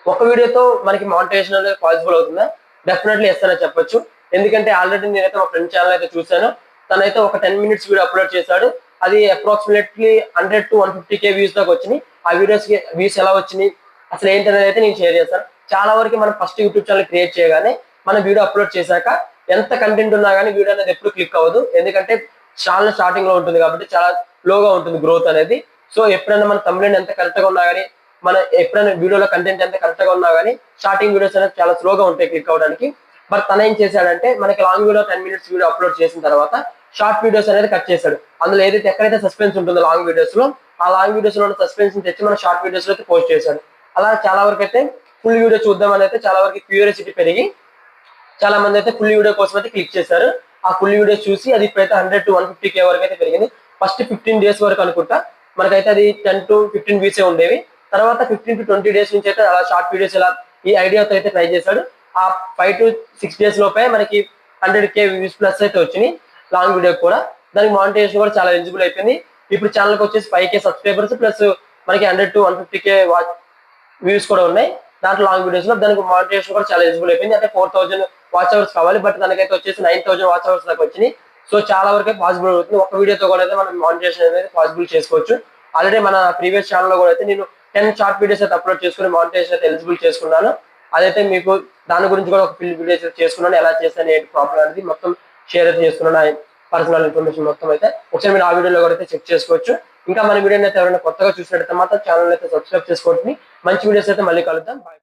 ఒక వీడియోతో మనకి మానిటైజేషన్ అనేది పాసిబుల్ అవుతుందా? డెఫినెట్లీ యెస్ అనే చెప్పొచ్చు. ఎందుకంటే ఆల్రెడీ నేనైతే మా ఫ్రెండ్ ఛానెల్ అయితే చూసాను. తనైతే ఒక 10 మినిట్స్ వీడియో అప్‌లోడ్ చేశాడు. అది అప్రాక్సిమేట్‌లీ 100-150K వ్యూస్ దాకా వచ్చినాయి. ఆ వీడియోస్‌కి వ్యూస్ ఎలా వచ్చినాయి? అసలు ఏంటనేది అయితే నేను షేర్ చేస్తాను. చాలా వరకు మనం ఫస్ట్ యూట్యూబ్ ఛానెల్ క్రియేట్ చేయగానే మనం వీడియో అప్‌లోడ్ చేశాక ఎంత కంటెంట్ ఉన్నా గాని వీడియో అనేది ఎప్పుడు క్లిక్ అవ్వదు. ఎందుకంటే ఛానెల్ స్టార్టింగ్‌లో ఉంటుంది కాబట్టి చాలా స్లోగా ఉంటుంది గ్రోత్ అనేది. సో ఎప్పుడైనా మన థంబ్‌నెయిల్ ఎంత కరెక్ట్‌గా ఉన్నా గాని, మన ఎప్పుడైనా వీడియోలో కంటెంట్ ఎంత కరెక్ట్‌గా ఉన్నా గాని స్టార్టింగ్ వీడియోస్ అనేది చాలా స్లోగా ఉంటాయి క్లిక్ అవ్వడానికి. బట్ తనేం చేశాడంటే మనకి long video 10 minutes video upload చేసిన తర్వాత షార్ట్ వీడియోస్ అనేది కట్ చేశాడు. అందులో ఏదైతే ఎక్కడైతే సస్పెన్స్ ఉంటుందో లాంగ్ వీడియోస్‌లో, ఆ లాంగ్ వీడియోస్‌లో ఉన్న సస్పెన్స్‌ని తెచ్చి మన షార్ట్ వీడియోస్‌లో అయితే పోస్ట్ చేశాడు. అలా చాలా వరకైతే ఫుల్ వీడియో చూద్దామని అయితే చాలా వరకు క్యూరియాసిటీ పెరిగి చాలా మంది అయితే ఫుల్ వీడియో కోసం అయితే క్లిక్ చేశారు. ఆ ఫుల్ వీడియో చూసి అది ఇప్పుడైతే 100-150K వరకు అయితే పెరిగింది. ఫస్ట్ 15 డేస్ వరకు అనుకుంటా మనకైతే అది 10-15 వ్యూసే ఉండేవి. తర్వాత 15-20 డేస్ నుంచి అయితే అలా షార్ట్ వీడియోస్ ఇలా ఈ ఐడియాతో అయితే ట్రై చేశాడు. ఆ 5-6 డేస్ లోపే మనకి 100K వ్యూస్ ప్లస్ అయితే వచ్చినాయి లాంగ్ వీడియోకి కూడా. దానికి మానిటైజేషన్ కూడా చాలా ఎలిజిబుల్ అయిపోయింది. ఇప్పుడు ఛానెల్‌కి వచ్చేసి 5K సబ్స్క్రైబర్స్ ప్లస్ మనకి 100-150K వ్యూస్ కూడా ఉన్నాయి. దాంట్లో లాంగ్ వీడియోస్‌లో దానికి మానిటైజేషన్ కూడా చాలా ఎలిజిబుల్ అయిపోయింది. అంటే 4000 వాచ్ అవర్స్ కావాలి. బట్ దానికైతే వచ్చేసి 9000 వాచ్ అవర్స్ దాకా వచ్చినాయి. సో చాలా వరకే పాసిబుల్ అవుతుంది. ఒక వీడియోతో కూడా అయితే మనం మానిటైజేషన్ అనేది పాసిబుల్ చేసుకోవచ్చు. ఆల్రెడీ మన ప్రీవియస్ ఛానెల్‌లో కూడా అయితే నేను 10 షార్ట్ వీడియోస్ అయితే అప్‌లోడ్ చేసుకొని మానిటైజేషన్ అయితే ఎలిజిబుల్ చేసుకున్నాను. అదైతే మీకు దాని గురించి కూడా ఒక ఫుల్ వీడియో అయితే చేసుకున్నాను. ఎలా చేశాను, ఏంటి ప్రాబ్లమ్ అనేది మొత్తం షేర్ అయితే చేసుకున్నాను. నా పర్సనల్ ఇన్ఫర్మేషన్ మొత్తం అయితే ఒకసారి మీరు ఆ వీడియోలో కూడా అయితే చెక్ చేసుకోవచ్చు. ఇంకా మన వీడియోని అయితే ఎవరైనా కొత్తగా చూసినట్టయితే మాత్రం ఛానెల్ అయితే సబ్స్క్రైబ్ చేసుకోండి. మంచి వీడియోస్ అయితే మళ్ళీ కలుద్దాం. బాయ్.